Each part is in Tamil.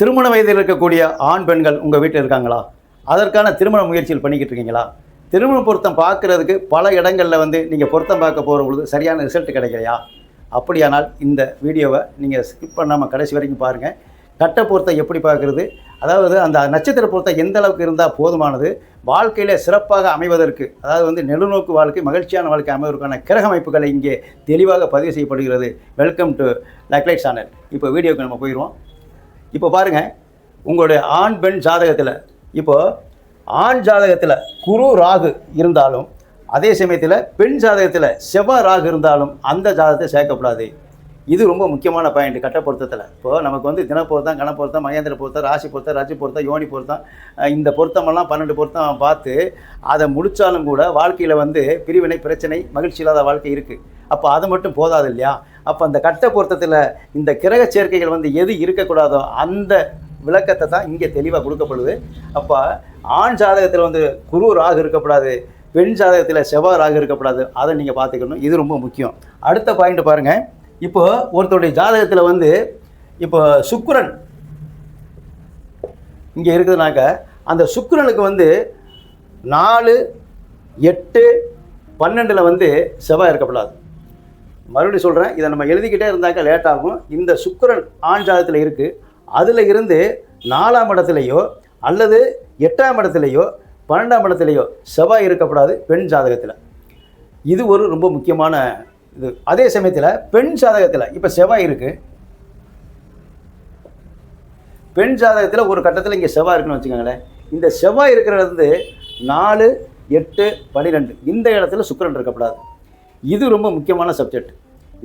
திருமண வயதில் இருக்கக்கூடிய ஆண் பெண்கள் உங்கள் வீட்டில் இருக்காங்களா? அதற்கான திருமண முயற்சிகள் பண்ணிக்கிட்டு இருக்கீங்களா? திருமண பொருத்தம் பார்க்குறதுக்கு பல இடங்களில் நீங்கள் பொருத்தம் பார்க்க போகிற பொழுது சரியான ரிசல்ட் கிடைக்கலையா? அப்படியானால் இந்த வீடியோவை நீங்கள் ஸ்கிப் பண்ணாமல் கடைசி வரைக்கும் பாருங்கள். கட்ட பொருத்தம் எப்படி பார்க்குறது, அதாவது அந்த நட்சத்திர பொருத்தம் எந்த அளவுக்கு இருந்தால் போதுமானது, வாழ்க்கையில் சிறப்பாக அமைவதற்கு, அதாவது நெடுநோக்கு வாழ்க்கை, மகிழ்ச்சியான வாழ்க்கை அமைவதற்கான கிரக அமைப்புகளை இங்கே தெளிவாக பதிவு செய்யப்படுகிறது. வெல்கம் டு லக்லைட் சேனல். இப்போ வீடியோக்கு நம்ம போயிடுவோம். இப்போ பாருங்கள், உங்களுடைய ஆண் பெண் ஜாதகத்தில், இப்போது ஆண் ஜாதகத்தில் குரு ராகு இருந்தாலும், அதே சமயத்தில் பெண் ஜாதகத்தில் செவ்வாய் ராகு இருந்தாலும் அந்த ஜாதகத்தை சேர்க்கக்கூடாது. இது ரொம்ப முக்கியமான பாயிண்ட் கட்ட பொருத்தத்தில். இப்போது நமக்கு தினப்பொருத்தம், கணப்பொருத்தம், மகேந்திர பொருத்தம், ராசி பொருத்தம், ரஜி பொருத்தம், யோனி பொருத்தம், இந்த பொருத்தமெல்லாம் 12 பொருத்தம் பார்த்து அதை முடித்தாலும் கூட வாழ்க்கையில் பிரிவினை, பிரச்சனை, மகிழ்ச்சி இல்லாத வாழ்க்கை இருக்குது. அப்போ அது மட்டும் போதாது இல்லையா? அப்போ அந்த கட்ட பொருத்தத்தில் இந்த கிரக சேர்க்கைகள் எது இருக்கக்கூடாதோ அந்த விளக்கத்தை தான் இங்கே தெளிவாக கொடுக்கப்படுது. அப்போ ஆண் ஜாதகத்தில் குரு ராகு இருக்கக்கூடாது, பெண் ஜாதகத்தில் செவ்வாய் ராகு இருக்கக்கூடாது. அதை நீங்கள் பார்த்துக்கணும். இது ரொம்ப முக்கியம். அடுத்த பாயிண்ட் பாருங்கள். இப்போது ஒருத்தருடைய ஜாதகத்தில் இப்போ சுக்கிரன் இங்கே இருக்குதுனாக்க, அந்த சுக்கிரனுக்கு 4, 8, 12 செவ்வாய் இருக்கக்கூடாது. மறுபடியும் சொல்கிறேன், இதை நம்ம எழுதிக்கிட்டே இருந்தாக்க லேட் ஆகும். இந்த சுக்கிரன் ஆண் ஜாதகத்தில் இருக்குது, அதில் இருந்து 4ஆம் இடத்துலையோ அல்லது 8ஆம் இடத்துலையோ 12ஆம் இடத்துலையோ செவ்வாய் இருக்கக்கூடாது பெண் ஜாதகத்தில். இது ஒரு ரொம்ப முக்கியமான இது. அதே சமயத்தில் பெண் ஜாதகத்தில் இப்போ செவ்வாய் இருக்குது, பெண் ஜாதகத்தில் ஒரு கட்டத்தில் இங்கே செவ்வாய் இருக்குன்னு வச்சுக்கோங்களேன். இந்த செவ்வாய் இருக்கிறது 4, 8, 12 இந்த இடத்துல சுக்கிரன் இருக்கக்கூடாது. இது ரொம்ப முக்கியமான சப்ஜெக்ட்.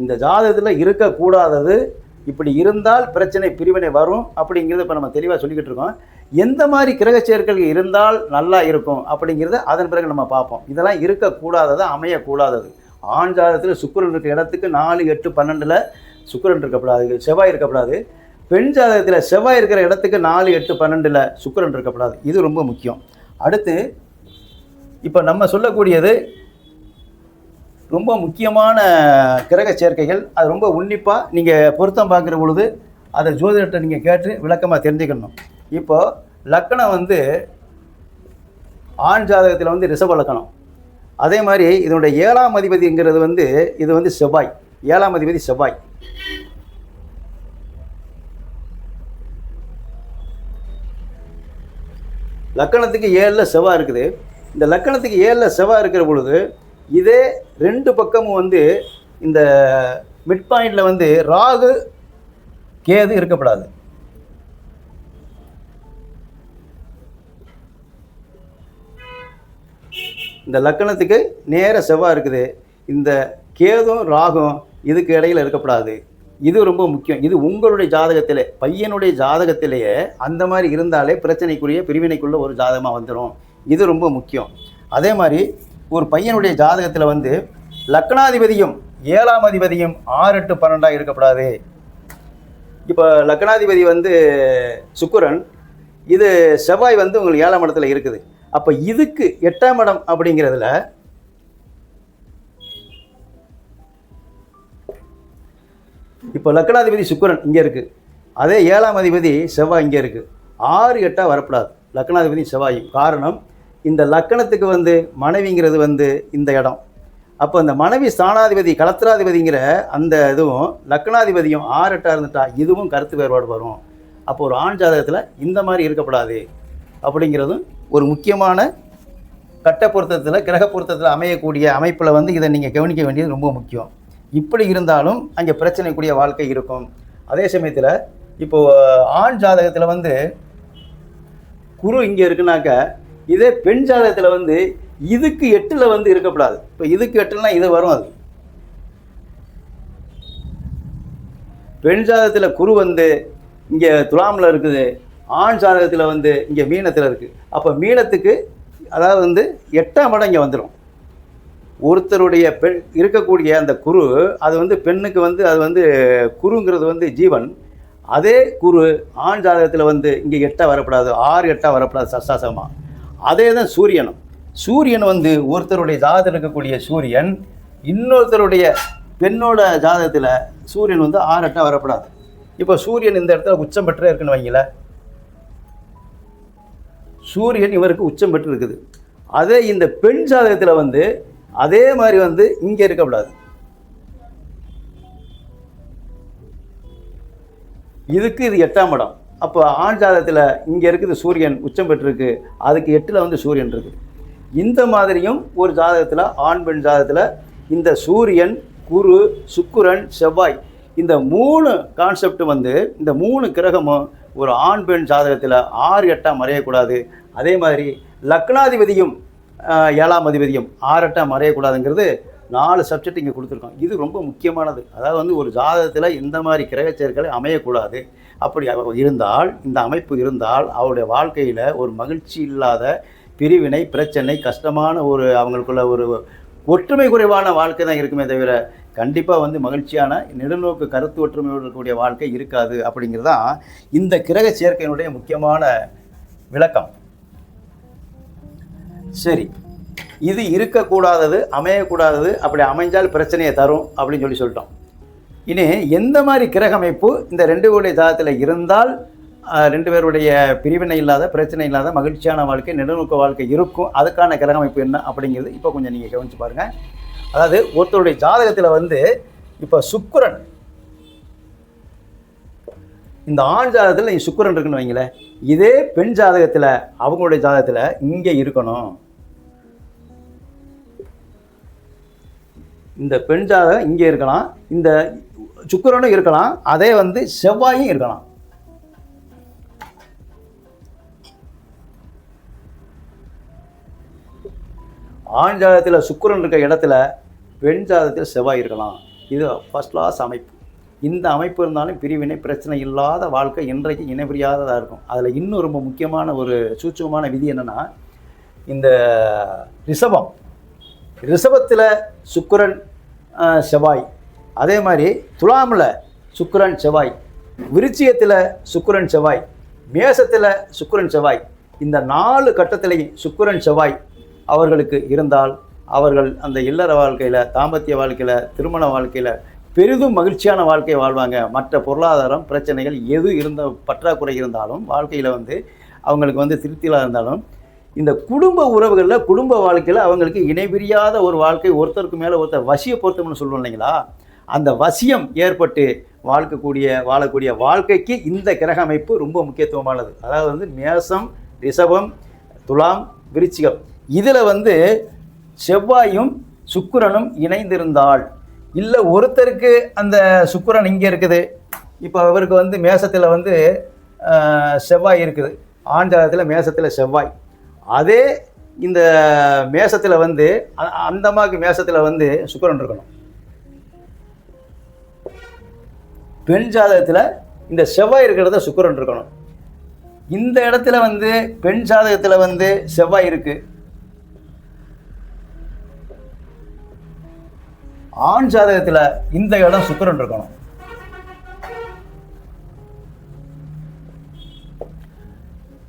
இந்த ஜாதகத்தில் இருக்கக்கூடாதது, இப்படி இருந்தால் பிரச்சனை, பிரிவினை வரும் அப்படிங்கிறத இப்போ நம்ம தெளிவாக சொல்லிக்கிட்டு இருக்கோம். எந்த மாதிரி கிரக சேர்க்கைகள் இருந்தால் நல்லா இருக்கும் அப்படிங்கிறத அதன் பிறகு நம்ம பார்ப்போம். இதெல்லாம் இருக்கக்கூடாதது, அமையக்கூடாதது. ஆண் ஜாதகத்தில் சுக்கிரன் இருக்கிற இடத்துக்கு 4, 8, 12 சுக்கிரன் இருக்கக்கூடாது, செவ்வாய் இருக்கக்கூடாது. பெண் ஜாதகத்தில் செவ்வாய் இருக்கிற இடத்துக்கு 4, 8, 12 சுக்கிரன் இருக்கக்கூடாது. இது ரொம்ப முக்கியம். அடுத்து இப்போ நம்ம சொல்லக்கூடியது ரொம்ப முக்கியமான கிரக சேர்க்கைகள். அது ரொம்ப உன்னிப்பாக நீங்கள் பொருத்தம் பார்க்குற பொழுது அதை ஜோதிடத்தை நீங்கள் கேட்டு விளக்கமாக தெரிஞ்சுக்கணும். இப்போது லக்கணம் ஆண் ஜாதகத்தில் ரிஷப லக்கணம். அதே மாதிரி இதனுடைய 7ஆம் அதிபதிங்கிறது இது செவ்வாய். 7ஆம் அதிபதி செவ்வாய். லக்கணத்துக்கு 7ல் செவ்வாய் இருக்குது. இந்த லக்கணத்துக்கு 7ல் செவ்வாய் இருக்கிற பொழுது இதே 2 பக்கமும் இந்த மிட் பாயிண்டில் ராகு கேது இருக்கப்படாது. இந்த லக்கணத்துக்கு நேர செவ்வாய் இருக்குது, இந்த கேதும் ராகும் இதுக்கு இடையில் இருக்கப்படாது. இது ரொம்ப முக்கியம். இது உங்களுடைய ஜாதகத்திலே, பையனுடைய ஜாதகத்திலேயே அந்த மாதிரி இருந்தாலே பிரச்சனைக்குரிய, பிரிவினைக்குள்ள ஒரு ஜாதகமாக வந்துடும். இது ரொம்ப முக்கியம். அதே மாதிரி ஒரு பையனுடைய ஜாதகத்தில் லக்னாதிபதியும் 7ஆம் அதிபதியும் 6, 8, 12 இருக்கப்படாது. இப்போ லக்னாதிபதி சுக்கிரன், இது செவ்வாய் உங்களுக்கு 7ஆம் இடத்துல இருக்குது. அப்போ இதுக்கு 8ஆம் இடம் அப்படிங்கிறதுல இப்போ லக்னாதிபதி சுக்கிரன் இங்கே இருக்குது, அதே 7ஆம் அதிபதி செவ்வாய் இங்கே இருக்குது. 6, 8 வரப்படாது லக்னாதிபதி செவ்வாயும். காரணம், இந்த லக்கணத்துக்கு மனைவிங்கிறது இந்த இடம். அப்போ இந்த மனைவி ஸ்தானாதிபதி, கலத்திராதிபதிங்கிற அந்த இதுவும் லக்னாதிபதியும் 6, 8 இருந்துட்டா இதுவும் கருத்து வேறுபாடு வரும். அப்போ ஒரு ஆண் ஜாதகத்தில் இந்த மாதிரி இருக்கப்படாது அப்படிங்கிறதும் ஒரு முக்கியமான கட்ட பொருத்தத்தில், கிரக பொருத்தத்தில் அமையக்கூடிய அமைப்பில் இதை நீங்கள் கவனிக்க வேண்டியது ரொம்ப முக்கியம். இப்படி இருந்தாலும் அங்கே பிரச்சனைக்குரிய வாழ்க்கை இருக்கும். அதே சமயத்தில் இப்போது ஆண் ஜாதகத்தில் குரு இங்கே இருக்குனாக்க, இதே பெண் ஜாதகத்தில் இதுக்கு 8ல் இருக்கப்படாது. இப்போ இதுக்கு 8ல்னா இது வரும். அது பெண் ஜாதகத்தில் குரு இங்கே துலாமில் இருக்குது, ஆண் ஜாதகத்தில் இங்கே மீனத்தில் இருக்குது. அப்போ மீனத்துக்கு அதாவது 8ஆம் இடம் இங்கே வந்துடும். ஒருத்தருடைய பெண் இருக்கக்கூடிய அந்த குரு, அது பெண்ணுக்கு அது குருங்கிறது ஜீவன். அதே குரு ஆண் ஜாதகத்தில் இங்கே 8 வரப்படாது, 6, 8 வரப்படாது சஷ்டாசமாக. அதே தான் சூரியனும். சூரியன் ஒருத்தருடைய ஜாதகத்தில் இருக்கக்கூடிய சூரியன் இன்னொருத்தருடைய பெண்ணோட ஜாதகத்தில் சூரியன் 6, 8 வரப்படாது. இப்போ சூரியன் இந்த இடத்துல உச்சம் பெற்றே இருக்குன்னு வைங்களேன். சூரியன் இவருக்கு உச்சம் பெற்று இருக்குது. அதே இந்த பெண் ஜாதகத்தில் வந்து அதே மாதிரி வந்து இங்கே இருக்கக்கூடாது. இதுக்கு இது 8ஆம் இடம். அப்போ ஆண் ஜாதகத்தில் இங்கே இருக்குது சூரியன் உச்சம் பெற்றிருக்கு, அதுக்கு 8ல் வந்து சூரியன் இருக்குது. இந்த மாதிரியும் ஒரு ஜாதகத்தில் ஆண் பெண் ஜாதகத்தில் இந்த சூரியன், குரு, சுக்கிரன், செவ்வாய் இந்த 3 கான்செப்ட் வந்து இந்த 3 கிரகமும் ஒரு ஆண் பெண் ஜாதகத்தில் 6 8 மறையக்கூடாது. அதே மாதிரி லக்னாதிபதியும் 7ஆம் அதிபதியும் 6 8 மறையக்கூடாதுங்கிறது 4 சப்ஜெக்ட் இங்கே கொடுத்துருக்கோம். இது ரொம்ப முக்கியமானது. அதாவது வந்து ஒரு ஜாதகத்தில் எந்த மாதிரி கிரகச்சேர்களை அமையக்கூடாது. அப்படி இருந்தால், இந்த அமைப்பு இருந்தால் அவருடைய வாழ்க்கையில் ஒரு மகிழ்ச்சி இல்லாத பிரிவினை, பிரச்சனை, கஷ்டமான ஒரு அவங்களுக்குள்ள ஒரு ஒற்றுமை குறைவான வாழ்க்கை தான் இருக்குமே தவிர கண்டிப்பாக வந்து மகிழ்ச்சியான நெடுநோக்கு கருத்து ஒற்றுமையோடு இருக்கக்கூடிய வாழ்க்கை இருக்காது. அப்படிங்கிறது தான் இந்த கிரக சேர்க்கையினுடைய முக்கியமான விளக்கம். சரி, இது இருக்கக்கூடாதது, அமையக்கூடாதது, அப்படி அமைஞ்சால் பிரச்சனையை தரும் அப்படின்னு சொல்லிட்டோம். இனி எந்த மாதிரி கிரக அமைப்பு இந்த 2 பேருடைய ஜாதகத்தில் இருந்தால் 2 பேருடைய பிரிவினை இல்லாத, பிரச்சனை இல்லாத மகிழ்ச்சியான வாழ்க்கை, நெடுநோக்கு வாழ்க்கை இருக்கும், அதுக்கான கிரக அமைப்பு என்ன அப்படிங்கிறது இப்போ கொஞ்சம் நீங்கள் கவனித்து பாருங்கள். அதாவது ஒருத்தருடைய ஜாதகத்தில் வந்து இப்போ சுக்கிரன், இந்த ஆண் ஜாதகத்தில் சுக்கிரன் இருக்குன்னு வைங்களேன், இதே பெண் ஜாதகத்தில் அவங்களுடைய ஜாதகத்தில் இங்கே இருக்கணும். இந்த பெண் ஜாதகம் இங்கே இருக்கலாம், இந்த சுக்கிரனும் இருக்கலாம், அதே வந்து செவ்வாயும் இருக்கலாம். ஆண் ஜாதகத்தில் சுக்கிரன் இருக்க இடத்துல பெண் ஜாதகத்தில் செவ்வாய் இருக்கலாம். இது ஃபர்ஸ்ட் கிளாஸ் அமைப்பு. இந்த அமைப்பு இருந்தாலும் பிரிவினை, பிரச்சனை இல்லாத வாழ்க்கை இன்றைக்கு இணைபிரியாததாக இருக்கும். அதில் இன்னும் ரொம்ப முக்கியமான ஒரு சூட்சமான விதி என்னென்னா, இந்த ரிஷபத்தில் சுக்கிரன் செவ்வாய், அதே மாதிரி துலாமில் சுக்கிரன் செவ்வாய், விருச்சிகத்தில் சுக்கிரன் செவ்வாய், மேசத்தில் சுக்கிரன் செவ்வாய், இந்த 4 கட்டத்திலையும் சுக்கிரன் செவ்வாய் அவர்களுக்கு இருந்தால் அவர்கள் அந்த இல்லற வாழ்க்கையில், தாம்பத்திய வாழ்க்கையில், திருமண வாழ்க்கையில் பெரிதும் மகிழ்ச்சியான வாழ்க்கையை வாழ்வாங்க. மற்ற பொருளாதாரம் பிரச்சனைகள் எது பற்றாக்குறை இருந்தாலும் வாழ்க்கையில் வந்து அவங்களுக்கு வந்து திருப்தியாக இருந்தாலும் இந்த குடும்ப உறவுகளில், குடும்ப வாழ்க்கையில் அவங்களுக்கு இணைபிரியாத ஒரு வாழ்க்கை, ஒருத்தருக்கு மேலே ஒருத்தர் வசிய பொருத்தம்னு சொல்லுவோம் இல்லைங்களா, அந்த வசியம் ஏற்பட்டு வாழக்கூடிய வாழ்க்கைக்கு இந்த கிரக அமைப்பு ரொம்ப முக்கியத்துவமானது. அதாவது வந்து மேசம், ரிஷபம், துலாம், விருச்சிகம் இதில் வந்து செவ்வாயும் சுக்கிரனும் இணைந்திருந்தால், இல்லை ஒருத்தருக்கு அந்த சுக்கிரன் இங்கே இருக்குது, இப்போ அவருக்கு வந்து மேசத்தில் வந்து செவ்வாய் இருக்குது, ஆண் ஜாதகத்தில் மேசத்தில் செவ்வாய், அதே இந்த மேசத்தில் வந்து அந்த மாதிரி மேசத்தில் வந்து சுக்கிரன் இருக்கணும். பெண் ஜாதகத்தில் இந்த செவ்வாய் இருக்கிறத சுக்கிரன் இருக்கணும். இந்த இடத்துல வந்து பெண் ஜாதகத்தில் வந்து செவ்வாய் இருக்குது, ஆண் ஜாதகத்தில் இந்த இடம் சுக்கிரன் இருக்கணும்.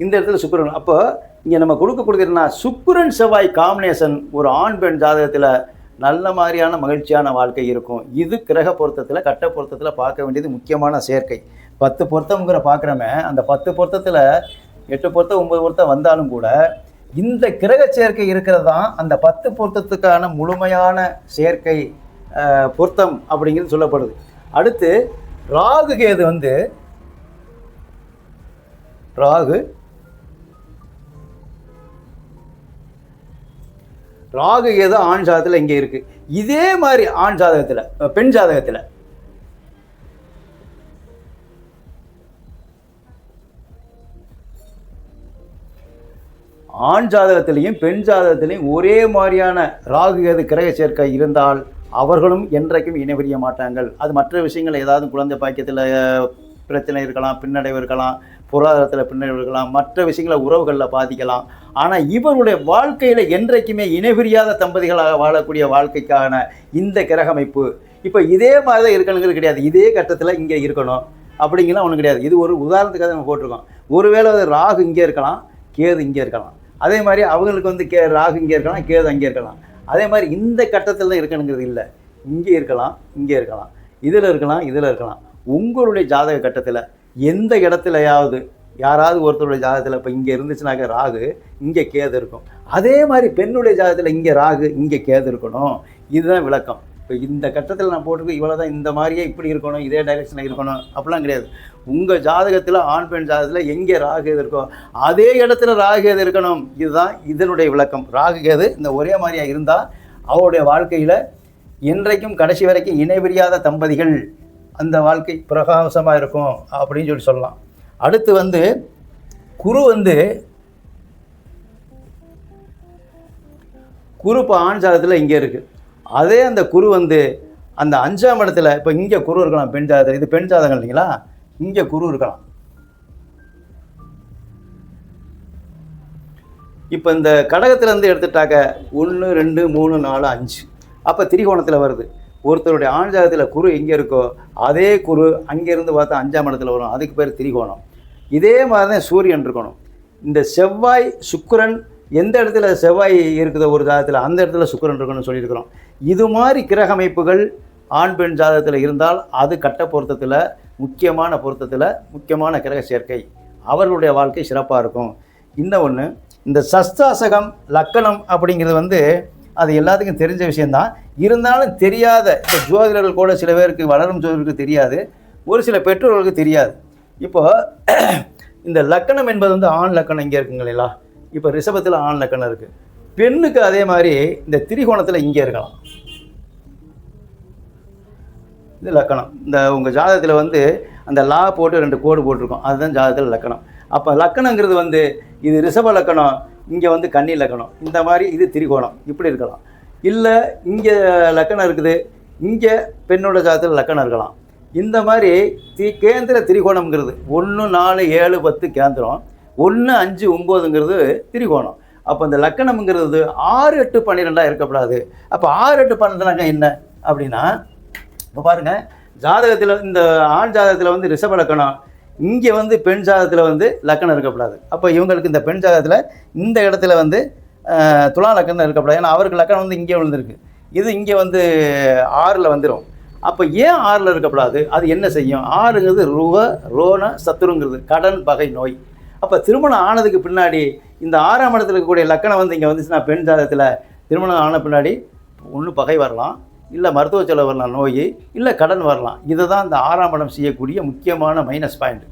இந்த இடத்துல சுக்கிரன். அப்போ இங்கே நம்ம கொடுக்கக்கூடியதுன்னா சுக்கிரன் செவ்வாய் காம்பினேஷன் ஒரு ஆண் பெண் ஜாதகத்தில் நல்ல மாதிரியான மகிழ்ச்சியான வாழ்க்கை இருக்கும். இது கிரக பொருத்தத்தில், கட்ட பொருத்தத்தில் பார்க்க வேண்டியது முக்கியமான சேர்க்கை. 10 பொருத்தம்ங்கிற பார்க்குறோமே, அந்த 10 பொருத்தத்தில் 8 பொருத்தம் 9 பொருத்தம் வந்தாலும் கூட இந்த கிரக சேர்க்கை இருக்கிறது தான் அந்த 10 பொருத்தத்துக்கான முழுமையான சேர்க்கை பொருத்தம் அப்படிங்கிறது சொல்லப்படுது. அடுத்து ராகு கேது வந்து ராகு கேது ஆண் ஜாதகத்தில் இங்கே இருக்கு. இதே மாதிரி ஆண் ஜாதகத்தில், பெண் ஜாதகத்தில் ஆண் ஜாதகத்திலையும் பெண் ஜாதகத்திலையும் ஒரே மாதிரியான ராகு கேது கிரக சேர்க்கை இருந்தால் அவர்களும் என்றைக்கும் இணைபிரிய மாட்டாங்கள். அது மற்ற விஷயங்கள், ஏதாவது குழந்தை பாக்கியத்தில் பிரச்சனை இருக்கலாம், பின்னடைவு இருக்கலாம், பொருளாதாரத்தில் பின்னடைவு இருக்கலாம், மற்ற விஷயங்களை உறவுகளில் பாதிக்கலாம். ஆனால் இவருடைய வாழ்க்கையில் என்றைக்குமே இணைபிரியாத தம்பதிகளாக வாழக்கூடிய வாழ்க்கைக்கான இந்த கிரகமைப்பு இப்போ இதே மாதிரி தான் இருக்கணுங்கிறது கிடையாது. இதே கட்டத்தில் இங்கே இருக்கணும் அப்படிங்கலாம் ஒன்றும் கிடையாது. இது ஒரு உதாரணத்துக்காக நம்ம போட்டிருக்கோம். ஒருவேளை ராகு இங்கே இருக்கலாம், கேது இங்கே இருக்கலாம். அதே மாதிரி அவங்களுக்கு வந்து ராகு இங்கே இருக்கலாம், கேது அங்கே இருக்கலாம். அதே மாதிரி இந்த கட்டத்தில் தான் இருக்கணுங்கிறது இல்லை. இங்கே இருக்கலாம், இங்கே இருக்கலாம், இதில் இருக்கலாம், இதில் இருக்கலாம். உங்களுடைய ஜாதக கட்டத்தில் எந்த இடத்துலையாவது யாராவது ஒருத்தருடைய ஜாதகத்தில் இப்போ இங்கே இருந்துச்சுனாக்க ராகு, இங்கே கேது இருக்கும். அதே மாதிரி பெண்ணுடைய ஜாதகத்தில் இங்கே ராகு, இங்கே கேது இருக்கணும். இதுதான் விளக்கம். இப்போ இந்த கட்டத்தில் நான் போட்டிருக்கேன் இவ்வளோ தான், இந்த மாதிரியே இப்படி இருக்கணும், இதே டைரெக்ஷனில் இருக்கணும் அப்படிலாம் கிடையாது. உங்கள் ஜாதகத்தில் ஆண் பெண் ஜாதகத்தில் எங்கே ராகு எது இருக்கோ அதே இடத்துல ராகு எது இருக்கணும். இதுதான் இதனுடைய விளக்கம். ராகு கேது இந்த ஒரே மாதிரியாக இருந்தால் அவருடைய வாழ்க்கையில் என்றைக்கும் கடைசி வரைக்கும் இணைபிரியாத தம்பதிகள், அந்த வாழ்க்கை பிரகாசமாக இருக்கும் அப்படின்னு சொல்லலாம். அடுத்து குரு குரு இப்போ ஆண் ஜாதகத்தில் இங்கே இருக்குது. அதே அந்த குரு அந்த 5ஆம் இடத்துல, இப்போ இங்கே குரு இருக்கலாம் பெண் ஜாதகம், இது பெண் ஜாதகம் இல்லைங்களா, இங்கே குரு இருக்கலாம். இப்போ இந்த கடகத்திலேருந்து எடுத்துட்டாக்க 1 2 3 4 5, அப்போ திரிகோணத்தில் வருது. ஒருத்தருடைய ஆண் ஜாதகத்தில் குரு எங்கே இருக்கோ அதே குரு அங்கேருந்து பார்த்தா 5ஆம் இடத்துல வரும். அதுக்கு பேர் திரிகோணம். இதே மாதிரி தான் சூரியன் இருக்கணும். இந்த செவ்வாய் சுக்கிரன் எந்த இடத்துல செவ்வாய் இருக்குதோ ஒரு ஜாதகத்தில் அந்த இடத்துல சுக்கிரன் இருக்கணும்னு சொல்லியிருக்கிறோம். இது மாதிரி கிரக அமைப்புகள் ஆண் பெண் ஜாதகத்தில் இருந்தால் அது கட்ட பொருத்தத்தில், முக்கியமான பொருத்தத்தில், முக்கியமான கிரக சேர்க்கை, அவர்களுடைய வாழ்க்கை சிறப்பாக இருக்கும். இன்னொன்று, இந்த சஸ்தாசகம் லக்கணம் அப்படிங்கிறது அது எல்லாத்துக்கும் தெரிஞ்ச விஷயந்தான். இருந்தாலும் தெரியாத இப்போ ஜோதிடர்கள் கூட சில பேருக்கு, வளரும் ஜோதிடருக்கு தெரியாது, ஒரு சில பெற்றோர்களுக்கு தெரியாது. இப்போ இந்த லக்கணம் என்பது ஆண் லக்கணம் இங்கே இருக்குங்களா, இப்போ ரிஷபத்தில் ஆண் லக்கணம் இருக்குது. பெண்ணுக்கு அதே மாதிரி இந்த திரிகோணத்தில் இங்கே இருக்கலாம். இது லக்கணம். இந்த உங்கள் ஜாதகத்தில் அந்த லா போட்டு 2 கோடு போட்டிருக்கோம், அதுதான் ஜாதகத்தில் லக்கணம். அப்போ லக்கணங்கிறது இது ரிஷப லக்கணம், இங்கே கன்னி லக்கணம், இந்த மாதிரி இது திரிகோணம் இப்படி இருக்கலாம். இல்லை இங்கே லக்கணம் இருக்குது, இங்கே பெண்ணோட ஜாதகத்தில் லக்கணம் இருக்கலாம். இந்த மாதிரி கேந்திர திரிகோணம்ங்கிறது 1 4 7 10 கேந்திரம், 1 5 9ங்கிறது திரிகோணம். அப்போ இந்த லக்கணம்ங்கிறது 6 8 12 இருக்கப்படாது. அப்போ 6 8 12 என்ன அப்படின்னா, இப்போ பாருங்கள், ஜாதகத்தில் இந்த ஆண் ஜாதகத்தில் ரிஷப லக்கணம், இங்கே பெண் ஜாதகத்தில் லக்கணம் இருக்கப்படாது. அப்போ இவங்களுக்கு இந்த பெண் ஜாதகத்தில் இந்த இடத்துல துலா லக்கணம் இருக்கப்படாது. ஏன்னா அவருக்கு லக்கணம் இங்கே விழுந்திருக்கு, இது இங்கே 6ல் வந்துடும். அப்போ ஏன் 6ல் இருக்கப்படாது? அது என்ன செய்யும்? 6ங்கிறது ருவ ரோண சத்துருங்கிறது கடன் பகை நோய். அப்போ திருமணம் ஆனதுக்கு பின்னாடி இந்த 6ஆம் இடத்துல இருக்கக்கூடிய லக்கணம் இங்கே வந்துச்சுன்னா பெண் ஜாதகத்தில் திருமணம் ஆன பின்னாடி ஒன்று பகை வரலாம், இல்லை மருத்துவ செலவு வரலாம், நோய், இல்லை கடன் வரலாம். இதுதான் இந்த 6ஆம் இடம் செய்யக்கூடிய முக்கியமான மைனஸ் பாயிண்ட்.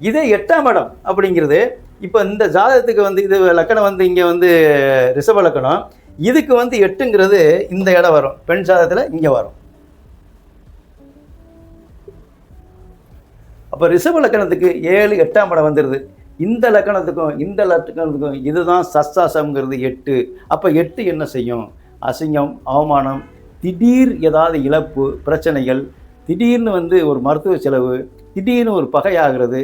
இதே 8ஆம் இடம் அப்படிங்கிறது, இப்போ இந்த ஜாதகத்துக்கு இது லக்கணம் இங்கே ரிஷப லக்கணம், இதுக்கு 8ங்கிறது இந்த இடம் வரும், பெண் ஜாதகத்தில் இங்கே வரும். அப்போ ரிஷப லக்கணத்துக்கு 7 8ஆம் இடம் வந்துடுது. இந்த லக்கணத்துக்கும் இதுதான் சஸ்தாசம்ங்கிறது 8. அப்போ 8 என்ன செய்யும்? அசிங்கம், அவமானம், திடீர் ஏதாவது இழப்பு, பிரச்சனைகள், திடீர்னு ஒரு மருத்துவ செலவு, திடீர்னு ஒரு பகையாகிறது,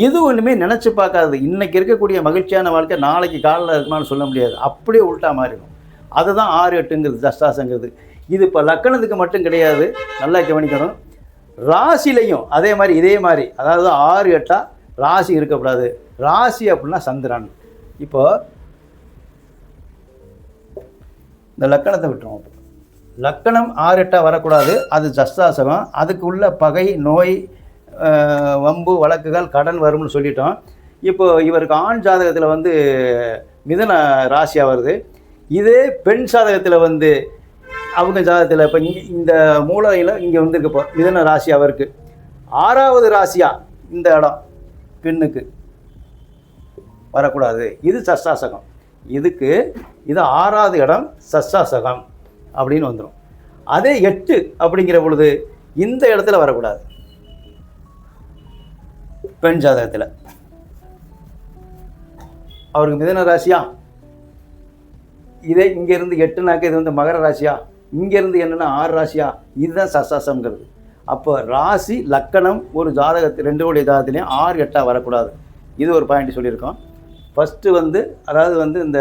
எது ஒன்றுமே நினச்சி பார்க்காது. இன்றைக்கி இருக்கக்கூடிய மகிழ்ச்சியான வாழ்க்கை நாளைக்கு காலையில் இருக்குமான்னு சொல்ல முடியாது, அப்படியே உள்ட்டா மாறிடும். அதுதான் 6 8ங்கிறது சஸ்தாசங்கிறது. இது இப்போ லக்கணத்துக்கு மட்டும் கிடையாது, நல்லா கவனிக்கணும். ராசிலையும் அதே மாதிரி, இதே மாதிரி, அதாவது 6 8 ராசி இருக்கக்கூடாது. ராசி அப்படின்னா சந்திரன். இப்போ இந்த லக்கணத்தை விட்டுருவோம். லக்கணம் 6 8 வரக்கூடாது, அது சஸ்தாசகம். அதுக்கு உள்ள பகை, நோய், வம்பு வழக்குகள், கடன் வரும்னு சொல்லிட்டோம். இப்போ இவருக்கு ஆண் ஜாதகத்தில் மிதுன ராசியாக வருது. இதே பெண் ஜாதகத்தில் அவங்க ஜாதகத்தில் இப்போ இந்த மூலையில் இங்கே வந்துருக்கு மிதுன ராசி அவருக்கு 6வது ராசியாக இந்த இடம் பெண்ணுக்கு வரக்கூடாது. இது சஸ்தாசகம். இது 6வது இடம் சஸ்தாசகம் அப்படின்னு வந்துடும். அதே 8 அப்படிங்கிற பொழுது இந்த இடத்துல வரக்கூடாது பெண் ஜாதகத்தில். அவருக்கு மிதுன ராசியா, இதே இங்கேருந்து 8னாக்க இது மகர ராசியா, இங்கேருந்து என்னென்னா 6 ராசியா, இதுதான் சஸ்தாசம்ங்கிறது. அப்போ ராசி லக்கணம் ஒரு ஜாதகத்தில் 2 ஜாதகத்துலேயும் 6 8 வரக்கூடாது. இது ஒரு பாயிண்ட் சொல்லியிருக்கோம். ஃபஸ்ட்டு அதாவது இந்த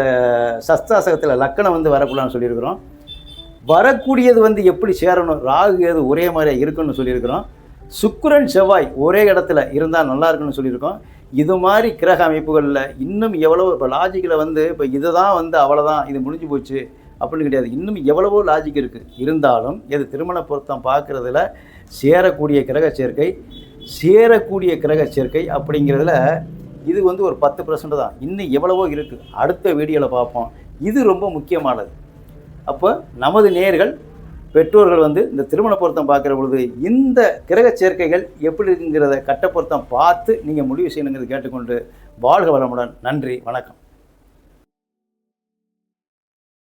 சஸ்தாசகத்தில் லக்கணம் வரக்கூடாதுன்னு சொல்லியிருக்கிறோம். வரக்கூடியது எப்படி சேரணும், ராகு ஏது ஒரே மாதிரியாக இருக்குன்னு சொல்லியிருக்கிறோம். சுக்கிரன் செவ்வாய் ஒரே இடத்துல இருந்தால் நல்லா இருக்குன்னு சொல்லியிருக்கோம். இது மாதிரி கிரக அமைப்புகளில் இன்னும் எவ்வளவோ, இப்போ லாஜிக்கில் இப்போ இதுதான் அவ்வளோதான், இது முடிஞ்சு போச்சு அப்படின்னு கிடையாது. இன்னும் எவ்வளவோ லாஜிக் இருக்குது. இருந்தாலும் இது திருமண பொருத்தம் பார்க்குறதுல சேரக்கூடிய கிரக சேர்க்கை அப்படிங்கிறதுல இது வந்து ஒரு 10% தான். இன்னும் எவ்வளவோ இருக்குது. அடுத்த வீடியோவில் பார்ப்போம். இது ரொம்ப முக்கியமானது. அப்போ நமது நேயர்கள், பெற்றோர்கள் வந்து இந்த திருமண பொருத்தம் பார்க்குற பொழுது இந்த கிரக சேர்க்கைகள் எப்படி இருக்குங்கிறத கட்ட பொருத்தம் பார்த்து நீங்கள் முடிவு செய்யணுங்கிறது கேட்டுக்கொண்டு வாழ்க வளமுடன். நன்றி, வணக்கம்.